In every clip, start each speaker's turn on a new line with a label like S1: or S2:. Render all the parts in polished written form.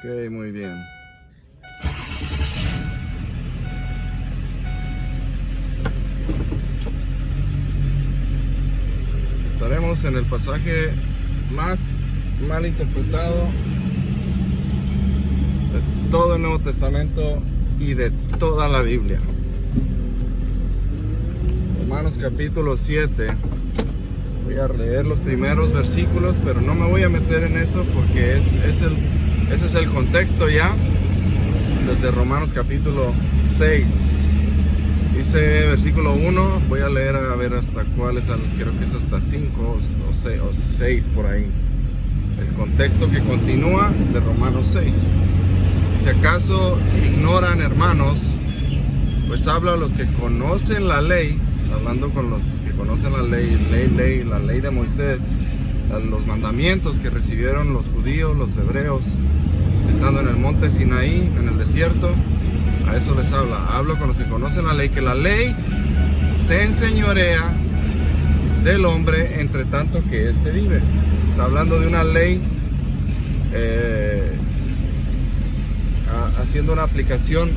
S1: Ok, muy bien. Estaremos en el pasaje más mal interpretado de todo el Nuevo Testamento y de toda la Biblia. Romanos capítulo 7. Voy a leer los primeros versículos, pero no me voy a meter en eso porque ese es el contexto ya, desde Romanos capítulo 6. Dice versículo 1, voy a leer a ver hasta cuál es, creo que es hasta 5 o 6 por ahí. El contexto que continúa de Romanos 6. Si acaso ignoran, hermanos, pues habla a los que conocen la ley, hablando con los que conocen la ley de Moisés, los mandamientos que recibieron los judíos, los hebreos, estando en el monte Sinaí, en el desierto. A eso les hablo con los que conocen la ley, que la ley se enseñorea del hombre entre tanto que éste vive. Está hablando de una ley, haciendo una aplicación.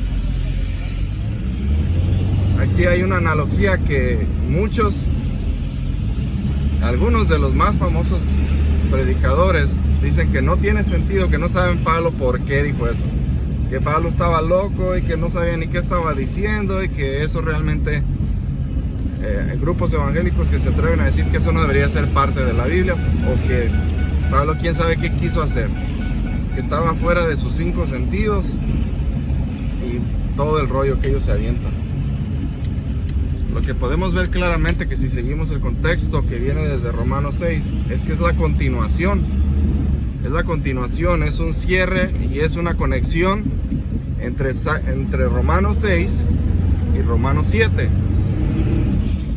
S1: Aquí hay una analogía que algunos de los más famosos predicadores dicen que no tiene sentido, que no saben Pablo por qué dijo eso, que Pablo estaba loco y que no sabía ni qué estaba diciendo, y que eso realmente hay grupos evangélicos que se atreven a decir que eso no debería ser parte de la Biblia, o que Pablo quién sabe qué quiso hacer, que estaba fuera de sus 5 sentidos y todo el rollo que ellos se avientan. Lo que podemos ver claramente, que si seguimos el contexto que viene desde Romanos 6, es que es la continuación. Es un cierre y es una conexión entre Romanos 6 y Romanos 7.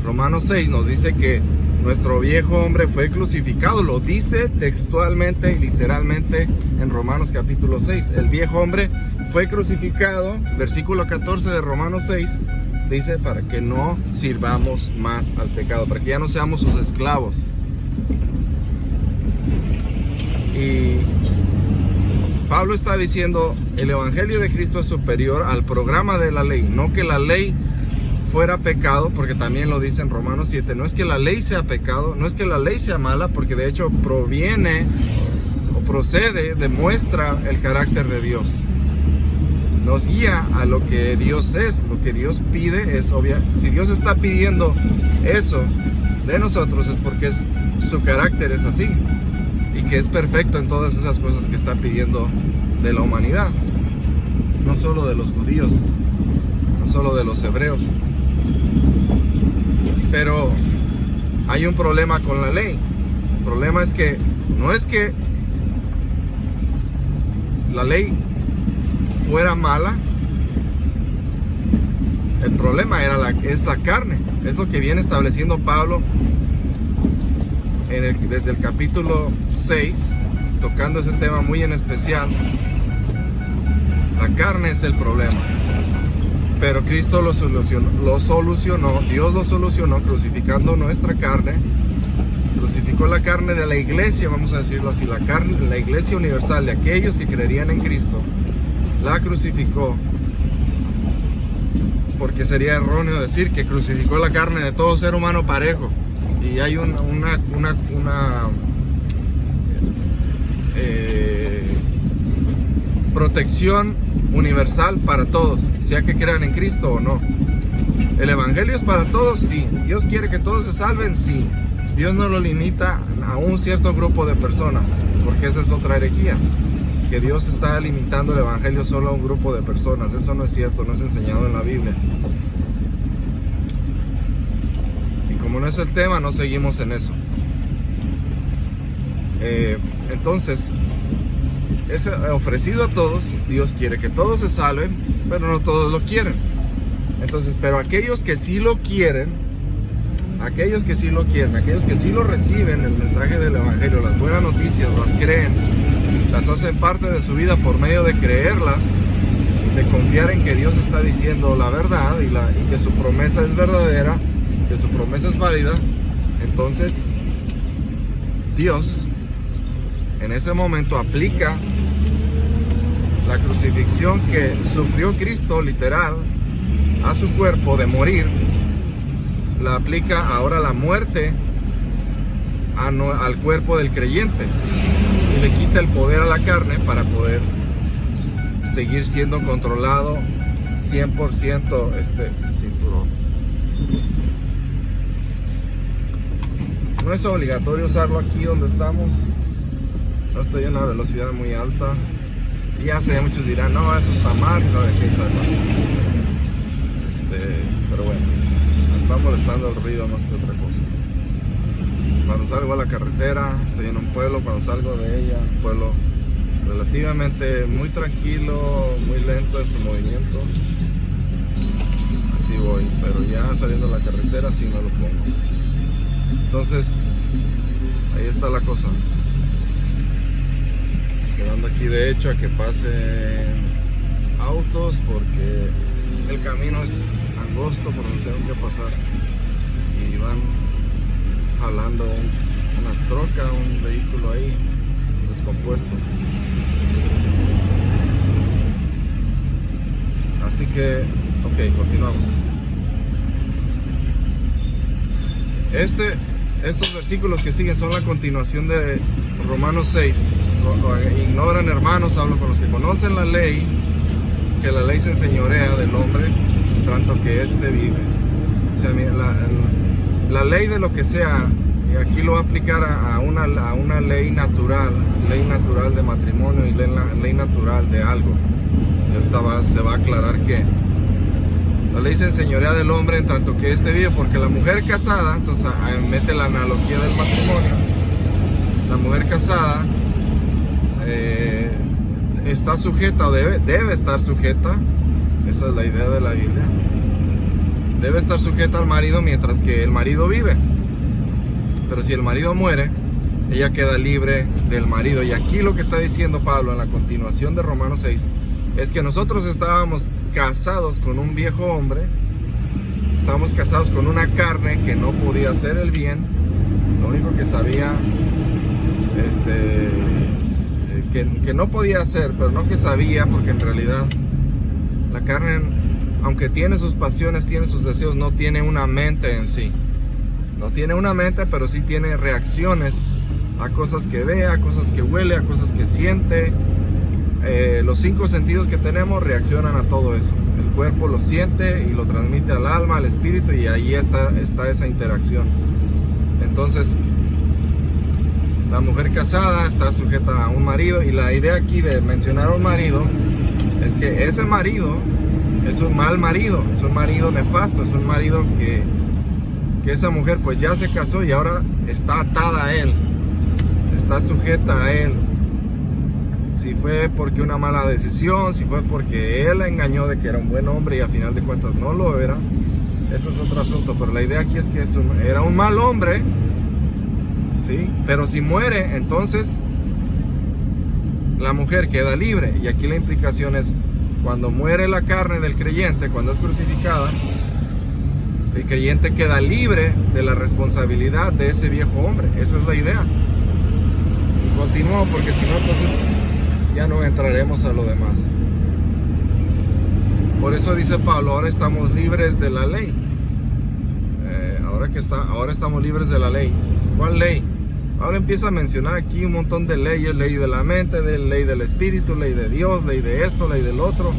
S1: Romanos 6 nos dice que nuestro viejo hombre fue crucificado. Lo dice textualmente y literalmente en Romanos capítulo 6. El viejo hombre fue crucificado. Versículo 14 de Romanos 6 dice: para que no sirvamos más al pecado, para que ya no seamos sus esclavos. Y Pablo está diciendo, el evangelio de Cristo es superior al programa de la ley. No que la ley fuera pecado, porque también lo dice en Romanos 7. No es que la ley sea pecado, no es que la ley sea mala, porque de hecho demuestra el carácter de Dios. Nos guía a lo que Dios es, lo que Dios pide es obvio. Si Dios está pidiendo eso de nosotros, es porque su carácter es así, y que es perfecto en todas esas cosas que está pidiendo de la humanidad, no solo de los judíos, no solo de los hebreos. Pero hay un problema con la ley. El problema es que no es que la ley fuera mala. El problema es la carne. Es lo que viene estableciendo Pablo desde el capítulo 6, tocando ese tema muy en especial. La carne es el problema, pero Cristo lo solucionó, Dios lo solucionó crucificando nuestra carne. Crucificó la carne de la iglesia, vamos a decirlo así, la carne de la iglesia universal, de aquellos que creerían en Cristo. La crucificó, porque sería erróneo decir que crucificó la carne de todo ser humano parejo. Y hay una protección universal para todos, sea que crean en Cristo o no. El evangelio es para todos, sí. Dios quiere que todos se salven, sí. Dios no lo limita a un cierto grupo de personas, porque esa es otra herejía, que Dios está limitando el evangelio solo a un grupo de personas. Eso no es cierto, no es enseñado en la Biblia. Como no es el tema, no seguimos en eso. Entonces, es ofrecido a todos. Dios quiere que todos se salven, pero no todos lo quieren. Entonces, pero aquellos que sí lo quieren, aquellos que sí lo reciben, el mensaje del evangelio, las buenas noticias, las creen, las hacen parte de su vida por medio de creerlas, de confiar en que Dios está diciendo la verdad y que su promesa es verdadera, que su promesa es válida. Entonces Dios en ese momento aplica La crucifixión que sufrió Cristo, literal, a su cuerpo de morir, la aplica ahora la muerte al cuerpo del creyente y le quita el poder a la carne para poder seguir siendo controlado 100% este cinturón. No es obligatorio usarlo aquí donde estamos. No estoy a una velocidad muy alta. Y ya sé, muchos dirán, no, eso está mal, no, de qué sabe. Pero bueno, me está molestando el ruido más que otra cosa. Cuando salgo a la carretera, estoy en un pueblo, cuando salgo de ella, un pueblo relativamente muy tranquilo, muy lento en su movimiento. Así voy, pero ya saliendo a la carretera sí me lo pongo. Entonces, ahí está la cosa. Quedando aquí de hecho a que pasen autos porque el camino es angosto por donde tengo que pasar. Y van jalando una troca, un vehículo ahí descompuesto. Así que, ok, continuamos. Estos versículos que siguen son la continuación de Romanos 6. Ignoran, hermanos, hablo con los que conocen la ley, que la ley se enseñorea del hombre, tanto que éste vive. O sea, la ley de lo que sea, y aquí lo va a aplicar a una ley natural de matrimonio y ley natural de algo. Y ahorita se va a aclarar que la ley se enseñorea del hombre en tanto que éste vive, porque la mujer casada, entonces mete la analogía del matrimonio, la mujer casada está sujeta o debe estar sujeta, esa es la idea de la Biblia, debe estar sujeta al marido mientras que el marido vive. Pero si el marido muere, ella queda libre del marido. Y aquí lo que está diciendo Pablo en la continuación de Romanos 6 es que nosotros estábamos casados con un viejo hombre, estábamos casados con una carne que no podía hacer el bien, lo único que sabía, que no podía hacer, pero no que sabía, porque en realidad la carne, aunque tiene sus pasiones, tiene sus deseos, no tiene una mente en sí. No tiene una mente, pero sí tiene reacciones a cosas que ve, a cosas que huele, a cosas que siente. Los 5 sentidos que tenemos reaccionan a todo eso. El cuerpo lo siente y lo transmite al alma, al espíritu, y ahí está esa interacción. Entonces, la mujer casada está sujeta a un marido, y la idea aquí de mencionar a un marido es que ese marido es un mal marido, es un marido nefasto, es un marido que esa mujer pues ya se casó y ahora está atada a él, está sujeta a él. Si fue porque una mala decisión, si fue porque él la engañó de que era un buen hombre y a final de cuentas no lo era, eso es otro asunto. Pero la idea aquí es que era un mal hombre, ¿sí? Pero si muere, entonces la mujer queda libre. Y aquí la implicación es, cuando muere la carne del creyente, cuando es crucificada, el creyente queda libre de la responsabilidad de ese viejo hombre. Esa es la idea. Y continúo, porque si no, entonces ya no entraremos a lo demás. Por eso dice Pablo, ahora estamos libres de la ley. Ahora estamos libres de la ley. ¿Cuál ley? Ahora empieza a mencionar aquí un montón de leyes: ley de la mente, ley del espíritu, ley de Dios, ley de esto, ley del otro.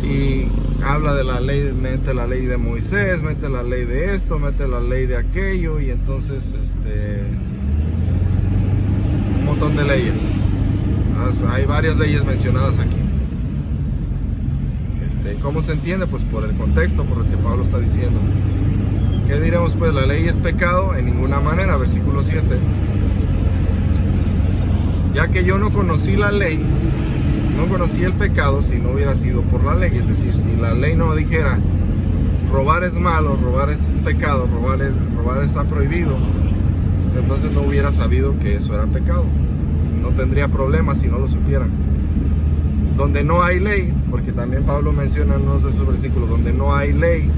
S1: Y habla de la ley, mete la ley de Moisés, mete la ley de esto, mete la ley de aquello, y entonces un montón de leyes. Hay varias leyes mencionadas aquí. ¿Cómo se entiende? Pues por el contexto, por lo que Pablo está diciendo. ¿Qué diremos pues? ¿La ley es pecado? En ninguna manera. Versículo 7. Ya que yo no conocí la ley, no conocí el pecado si no hubiera sido por la ley. Es decir, si la ley no dijera robar es malo, robar es pecado, robar está prohibido, entonces no hubiera sabido que eso era pecado. No tendría problema si no lo supiera. Donde no hay ley, porque también Pablo menciona en uno de sus versículos, donde no hay ley,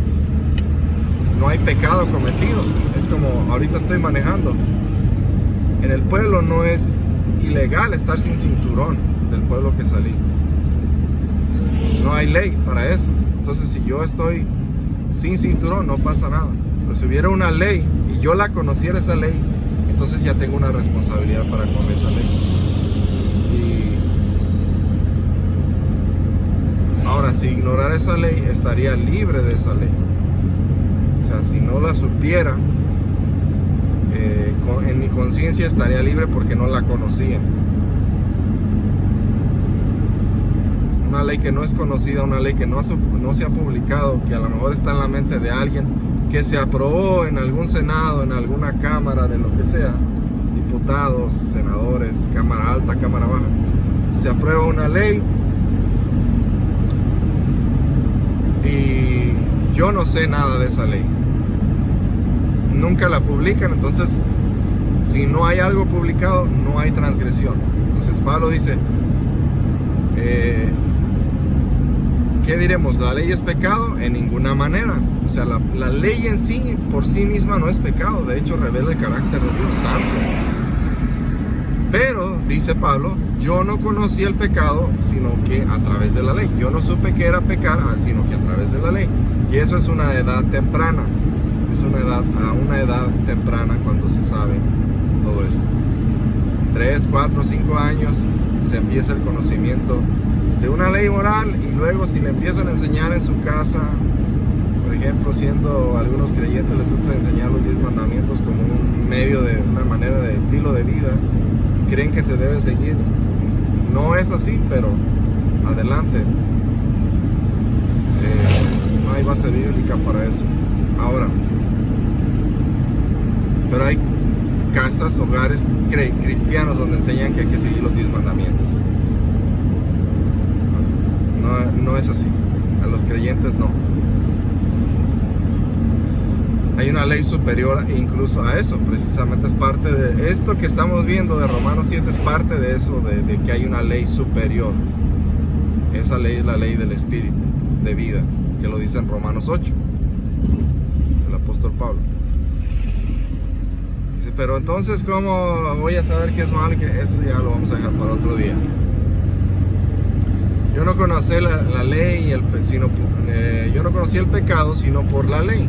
S1: no hay pecado cometido. Es como ahorita estoy manejando. En el pueblo no es ilegal estar sin cinturón, del pueblo que salí. No hay ley para eso. Entonces, si yo estoy sin cinturón, no pasa nada. Pero si hubiera una ley y yo la conociera esa ley, entonces ya tengo una responsabilidad para con esa ley. Y ahora, si ignorara esa ley, estaría libre de esa ley. O sea, si no la supiera, en mi conciencia estaría libre porque no la conocía. Una ley que no es conocida, una ley que no se ha publicado, que a lo mejor está en la mente de alguien, que se aprobó en algún senado, en alguna cámara, de lo que sea, diputados, senadores, cámara alta, cámara baja, se aprueba una ley y yo no sé nada de esa ley, nunca la publican. Entonces, si no hay algo publicado, no hay transgresión. Entonces Pablo dice, ¿qué diremos? ¿La ley es pecado? En ninguna manera. O sea, la ley en sí, por sí misma, no es pecado. De hecho, revela el carácter de Dios Santo. Pero, dice Pablo, yo no conocí el pecado, sino que a través de la ley. Yo no supe que era pecar, sino que a través de la ley. Y eso es una edad temprana. Es a una edad temprana cuando se sabe todo esto. 3, 4, 5 años se empieza el conocimiento de una ley moral, y luego si le empiezan a enseñar en su casa, por ejemplo, siendo algunos creyentes les gusta enseñar los 10 mandamientos como un medio de una manera de estilo de vida, creen que se debe seguir. No es así, pero adelante. No hay base bíblica para eso. Ahora, pero hay casas, hogares cristianos donde enseñan que hay que seguir los 10 mandamientos. No es así. A los creyentes no. Hay una ley superior incluso a eso. Precisamente es parte de esto que estamos viendo de Romanos 7, es parte de eso, de que hay una ley superior. Esa ley es la ley del Espíritu de vida, que lo dice en Romanos 8, el apóstol Pablo. Dice, pero entonces, ¿cómo voy a saber qué es malo? Que eso ya lo vamos a dejar para otro día. Yo no conocí la ley, yo no conocí el pecado sino por la ley,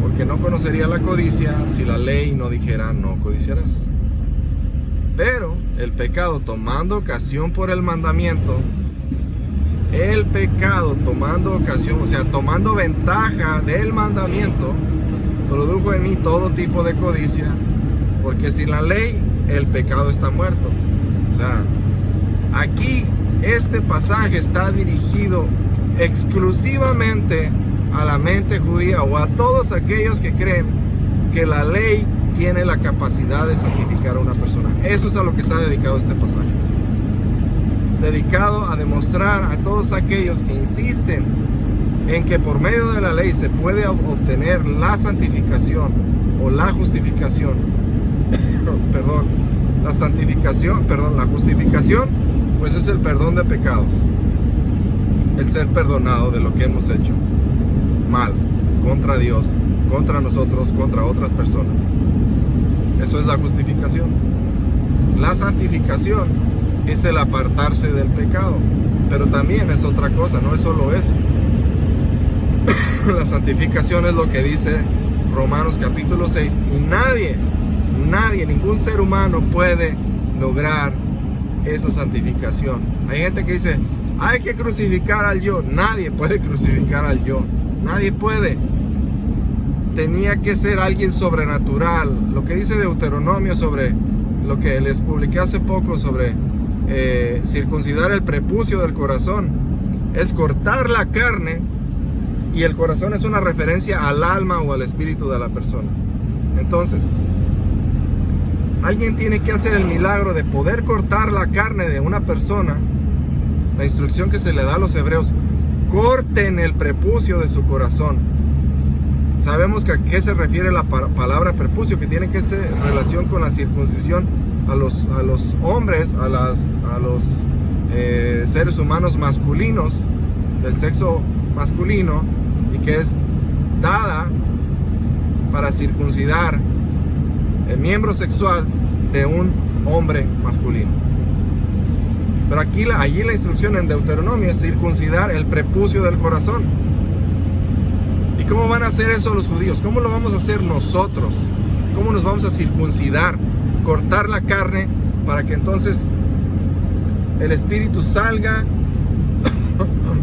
S1: porque no conocería la codicia si la ley no dijera no codiciarás. Pero el pecado, tomando ocasión por el mandamiento, el pecado tomando ocasión, o sea, tomando ventaja del mandamiento, produjo en mí todo tipo de codicia, porque sin la ley el pecado está muerto. O sea, aquí este pasaje está dirigido exclusivamente a la mente judía, o a todos aquellos que creen que la ley tiene la capacidad de santificar a una persona. Eso es a lo que está dedicado este pasaje. Dedicado a demostrar a todos aquellos que insisten en que por medio de la ley se puede obtener la santificación o la justificación. La justificación, pues es el perdón de pecados, el ser perdonado de lo que hemos hecho mal contra Dios, contra nosotros, contra otras personas. Eso es la justificación. La santificación es el apartarse del pecado, pero también es otra cosa, no es solo eso. La santificación es lo que dice Romanos capítulo 6, y nadie, ningún ser humano puede lograr esa santificación. Hay gente que dice, hay que crucificar al yo. Nadie puede crucificar al yo, nadie puede. Tenía que ser alguien sobrenatural. Lo que dice Deuteronomio sobre lo que les publiqué hace poco sobre circuncidar el prepucio del corazón, es cortar la carne, y el corazón es una referencia al alma o al espíritu de la persona. Entonces, alguien tiene que hacer el milagro de poder cortar la carne de una persona. La instrucción que se le da a los hebreos: corten el prepucio de su corazón. Sabemos que a qué se refiere la palabra prepucio, que tiene que ser en relación con la circuncisión a los hombres, a los seres humanos masculinos, del sexo masculino, y que es dada para circuncidar el miembro sexual de un hombre masculino. Pero allí la instrucción en Deuteronomio es circuncidar el prepucio del corazón. ¿Y cómo van a hacer eso los judíos? ¿Cómo lo vamos a hacer nosotros? ¿Cómo nos vamos a circuncidar? Cortar la carne para que entonces el espíritu salga,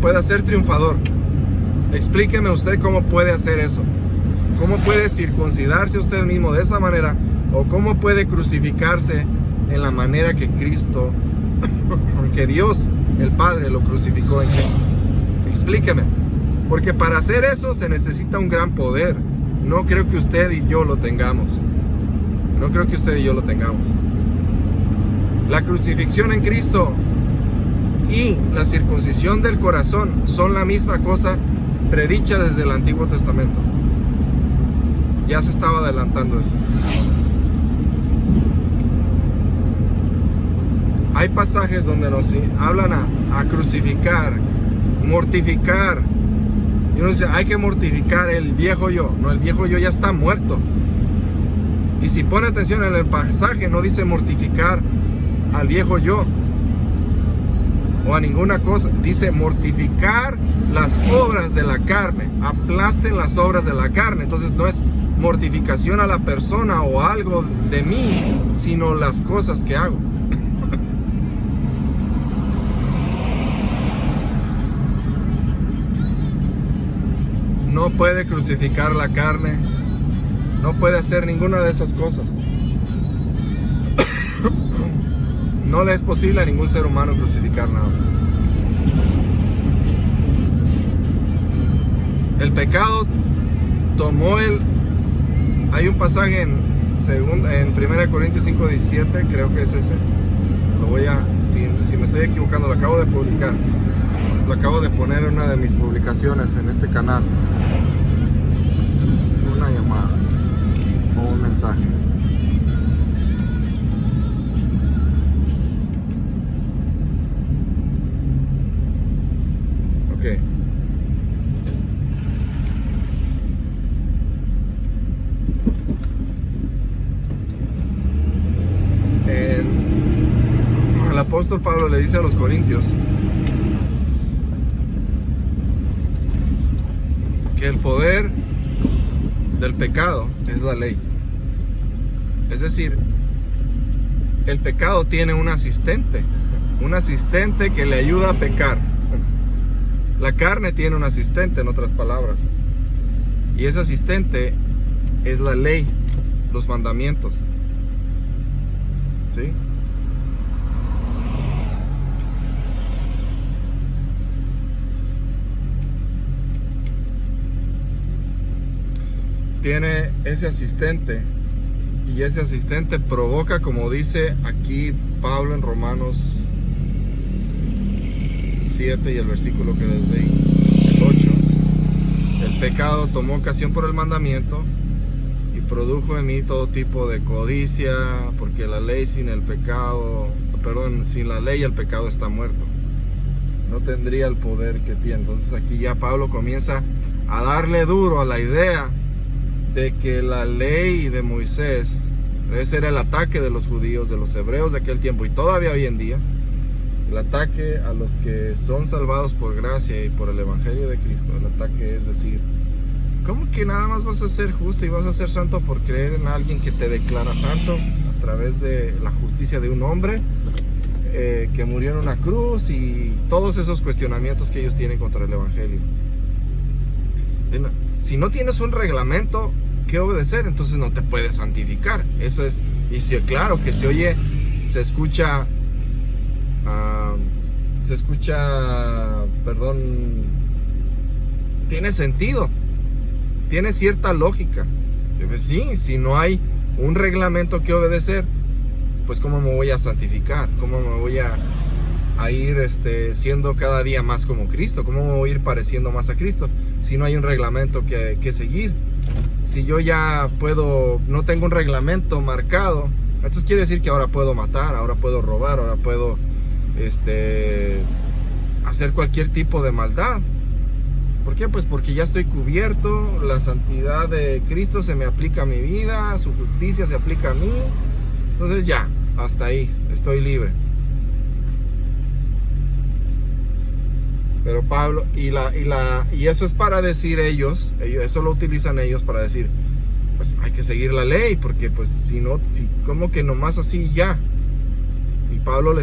S1: pueda ser triunfador. Explíqueme usted cómo puede hacer eso. ¿Cómo puede circuncidarse usted mismo de esa manera? ¿O cómo puede crucificarse en la manera que Cristo, que Dios, el Padre, lo crucificó en Cristo? Explíqueme. Porque para hacer eso se necesita un gran poder. No creo que usted y yo lo tengamos. No creo que usted y yo lo tengamos. La crucifixión en Cristo y la circuncisión del corazón son la misma cosa predicha desde el Antiguo Testamento. Ya se estaba adelantando eso. Hay pasajes donde nos hablan a crucificar, mortificar. Y uno dice, hay que mortificar el viejo yo. No, el viejo yo ya está muerto. Y si pone atención en el pasaje, no dice mortificar al viejo yo o a ninguna cosa. Dice mortificar las obras de la carne. Aplasten las obras de la carne. Entonces no es mortificación a la persona o algo de mí, sino las cosas que hago. No puede crucificar la carne, no puede hacer ninguna de esas cosas. No le es posible a ningún ser humano crucificar nada. El pecado tomó hay un pasaje en 1 Corintios 5:17, creo que es ese. Lo voy a, si me estoy equivocando, lo acabo de publicar. Lo acabo de poner en una de mis publicaciones en este canal. Una llamada o un mensaje. Ok. El apóstol Pablo le dice a los corintios que el poder del pecado es la ley. Es decir, el pecado tiene un asistente que le ayuda a pecar. La carne tiene un asistente, en otras palabras, y ese asistente es la ley, los mandamientos. ¿Sí? Tiene ese asistente, y ese asistente provoca, como dice aquí Pablo en Romanos 7 y el versículo que les leí, el 8. El pecado tomó ocasión por el mandamiento y produjo en mí todo tipo de codicia, porque la ley sin la ley el pecado está muerto. No tendría el poder que tiene. Entonces aquí ya Pablo comienza a darle duro a la idea de que la ley de Moisés, ese era el ataque de los judíos, de los hebreos de aquel tiempo y todavía hoy en día, el ataque a los que son salvados por gracia y por el evangelio de Cristo. El ataque es decir, ¿cómo que nada más vas a ser justo y vas a ser santo por creer en alguien que te declara santo a través de la justicia de un hombre que murió en una cruz? Y todos esos cuestionamientos que ellos tienen contra el evangelio. Si no tienes un reglamento que obedecer, entonces no te puedes santificar. Eso es. Y si, claro que se escucha, tiene sentido, tiene cierta lógica. Pues sí, si no hay un reglamento que obedecer, pues ¿cómo me voy a santificar? ¿Cómo me voy a ir siendo cada día más como Cristo? ¿Cómo me voy a ir pareciendo más a Cristo si no hay un reglamento que seguir? Si yo ya no tengo un reglamento marcado, entonces quiere decir que ahora puedo matar, ahora puedo robar, ahora puedo hacer cualquier tipo de maldad. ¿Por qué? Pues porque ya estoy cubierto, la santidad de Cristo se me aplica a mi vida, su justicia se aplica a mí, entonces ya, hasta ahí, estoy libre. Pero Pablo, y eso es para decir ellos, eso lo utilizan ellos para decir, pues hay que seguir la ley, porque pues si no, como que nomás así ya. Y Pablo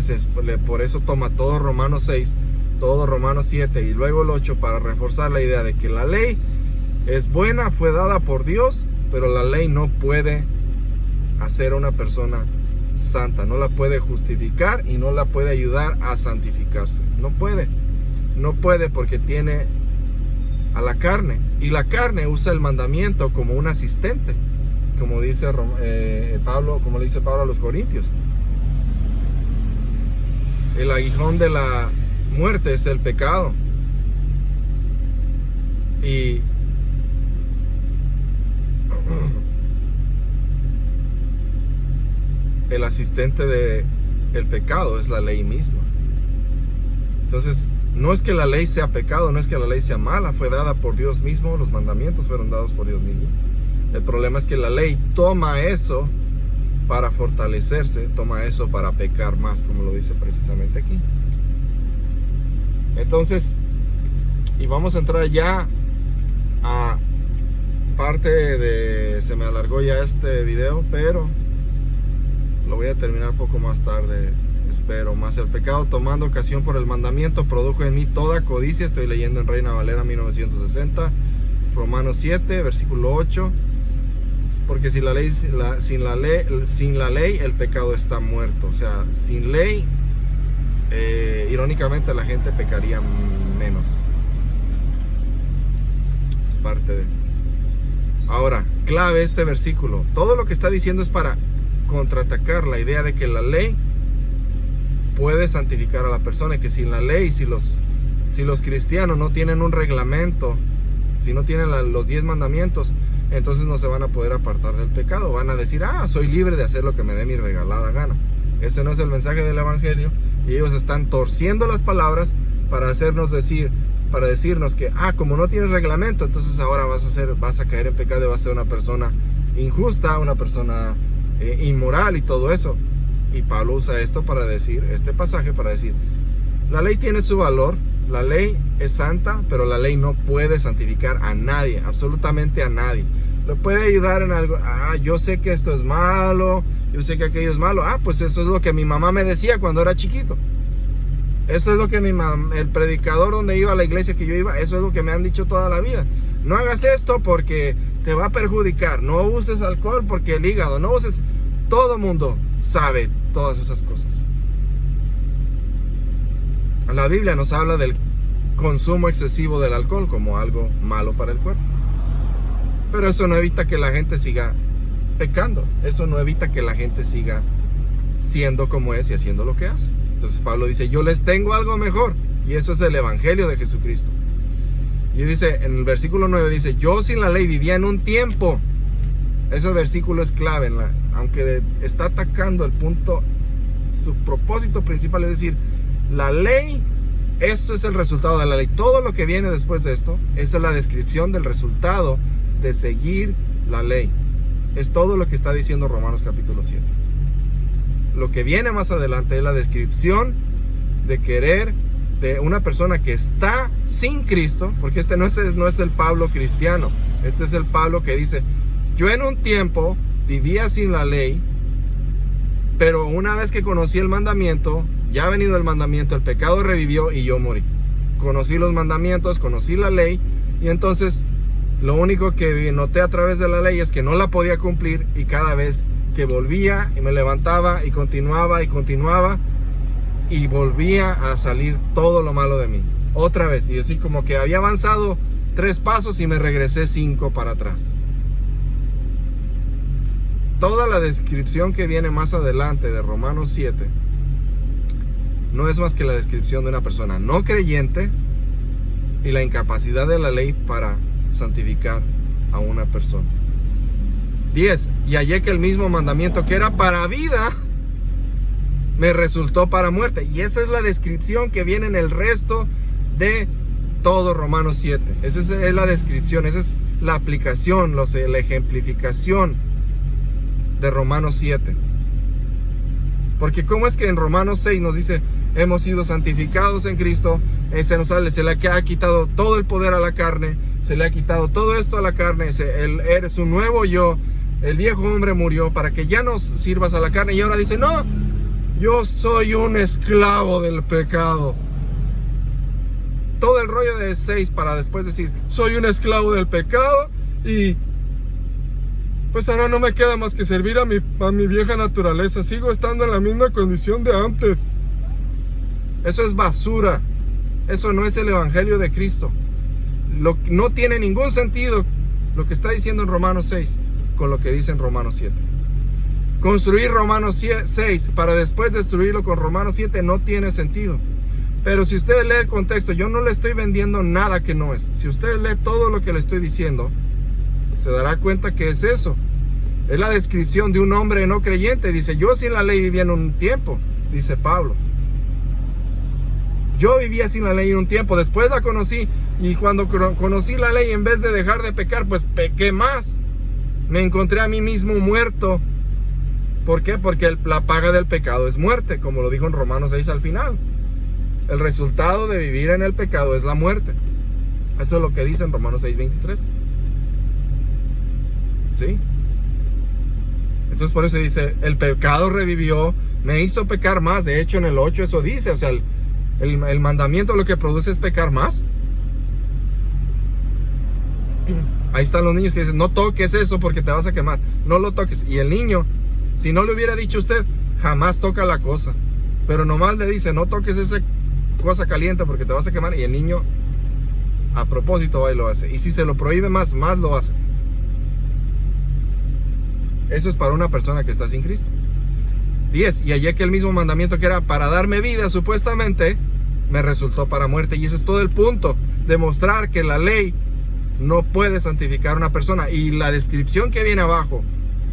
S1: por eso toma todo Romanos 6, todo Romanos 7 y luego el 8 para reforzar la idea de que la ley es buena, fue dada por Dios, pero la ley no puede hacer a una persona santa, no la puede justificar y no la puede ayudar a santificarse. No puede porque tiene a la carne, y la carne usa el mandamiento como un asistente, como dice Pablo, como le dice Pablo a los Corintios. El aguijón de la muerte es el pecado, y el asistente de el pecado es la ley misma. Entonces, no es que la ley sea pecado, no es que la ley sea mala, fue dada por Dios mismo, los mandamientos fueron dados por Dios mismo. El problema es que la ley toma eso para fortalecerse, toma eso para pecar más, como lo dice precisamente aquí. Entonces, y vamos a entrar ya a parte de, se me alargó ya este video, pero lo voy a terminar poco más tarde, espero. Más el pecado tomando ocasión por el mandamiento produjo en mí toda codicia. Estoy leyendo en Reina Valera 1960, Romanos 7, versículo 8. Porque sin la ley el pecado está muerto. O sea, sin ley, irónicamente la gente pecaría menos. Es parte de... Ahora, clave este versículo. Todo lo que está diciendo es para contraatacar la idea de que la ley puede santificar a la persona, y que sin la ley, si los cristianos no tienen un reglamento, si no tienen los 10 mandamientos, entonces no se van a poder apartar del pecado. Van a decir, soy libre de hacer lo que me dé mi regalada gana. Ese no es el mensaje del evangelio, y ellos están torciendo las palabras para decirnos que, como no tienes reglamento, entonces ahora vas a caer en pecado y vas a ser una persona injusta, una persona inmoral y todo eso. Y Pablo usa esto para decir, este pasaje para decir, la ley tiene su valor, la ley es santa, pero la ley no puede santificar a nadie, absolutamente a nadie. Lo puede ayudar en algo, yo sé que esto es malo, yo sé que aquello es malo, pues eso es lo que mi mamá me decía cuando era chiquito. Eso es lo que el predicador donde iba a la iglesia que yo iba, eso es lo que me han dicho toda la vida. No hagas esto porque te va a perjudicar, no uses alcohol porque el hígado, no uses... Todo el mundo sabe todas esas cosas. La Biblia nos habla del consumo excesivo del alcohol como algo malo para el cuerpo. Pero eso no evita que la gente siga pecando. Eso no evita que la gente siga siendo como es y haciendo lo que hace. Entonces Pablo dice, yo les tengo algo mejor, y eso es el evangelio de Jesucristo. Y dice, en el versículo 9 dice, yo sin la ley vivía en un tiempo. Ese versículo es clave, aunque está atacando el punto, su propósito principal es decir, la ley, esto es el resultado de la ley. Todo lo que viene después de esto, esa es la descripción del resultado de seguir la ley. Es todo lo que está diciendo Romanos capítulo 7. Lo que viene más adelante es la descripción de querer de una persona que está sin Cristo, porque este no es el Pablo cristiano, este es el Pablo que dice, yo en un tiempo vivía sin la ley, pero una vez que conocí el mandamiento, ya ha venido el mandamiento, el pecado revivió y yo morí. Conocí los mandamientos, conocí la ley, y entonces lo único que noté a través de la ley es que no la podía cumplir, y cada vez que volvía y me levantaba y continuaba y volvía a salir todo lo malo de mí otra vez, y así como que había avanzado 3 pasos y me regresé 5 para atrás. Toda la descripción que viene más adelante de Romanos 7 no es más que la descripción de una persona no creyente y la incapacidad de la ley para santificar a una persona. 10. Y hallé que el mismo mandamiento que era para vida me resultó para muerte. Y esa es la descripción que viene en el resto de todo Romanos 7. Esa es la descripción, esa es la aplicación, la ejemplificación de Romanos 7. Porque ¿cómo es que en Romanos 6 nos dice hemos sido santificados en Cristo, se le ha quitado todo el poder a la carne, se le ha quitado todo esto a la carne, eres un nuevo yo, el viejo hombre murió para que ya no sirvas a la carne, y ahora dice, no, yo soy un esclavo del pecado. Todo el rollo de 6 para después decir, soy un esclavo del pecado y pues ahora no me queda más que servir a mi vieja naturaleza, sigo estando en la misma condición de antes. Eso es basura, eso no es el evangelio de Cristo. No tiene ningún sentido lo que está diciendo en Romanos 6 con lo que dice en Romanos 7. Construir Romanos 6 para después destruirlo con Romanos 7 no tiene sentido. Pero si usted lee el contexto, yo no le estoy vendiendo nada que no es. Si usted lee todo lo que le estoy diciendo, se dará cuenta que es eso. Es la descripción de un hombre no creyente. Dice, yo sin la ley vivía en un tiempo, dice Pablo. Yo vivía sin la ley en un tiempo, después la conocí, y cuando conocí la ley, en vez de dejar de pecar, pues pequé más. Me encontré a mí mismo muerto. ¿Por qué? Porque la paga del pecado es muerte, como lo dijo en Romanos 6 al final. El resultado de vivir en el pecado es la muerte. Eso es lo que dice en Romanos 6:23. ¿Sí? Entonces por eso dice, el pecado revivió, me hizo pecar más. De hecho en el 8 eso dice, o sea, el mandamiento lo que produce es pecar más. Ahí están los niños que dicen, no toques eso porque te vas a quemar, no lo toques. Y el niño, si no le hubiera dicho usted, jamás toca la cosa, pero nomás le dice, no toques esa cosa caliente porque te vas a quemar, y el niño a propósito va y lo hace. Y si se lo prohíbe más lo hace. Eso es para una persona que está sin Cristo. 10. Y allí que el mismo mandamiento que era para darme vida, supuestamente, me resultó para muerte. Y ese es todo el punto. Demostrar que la ley no puede santificar a una persona. Y la descripción que viene abajo,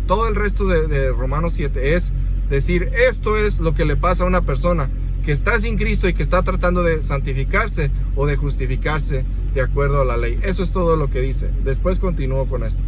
S1: todo el resto de Romanos 7, es decir, esto es lo que le pasa a una persona que está sin Cristo y que está tratando de santificarse o de justificarse de acuerdo a la ley. Eso es todo lo que dice. Después continúo con esto.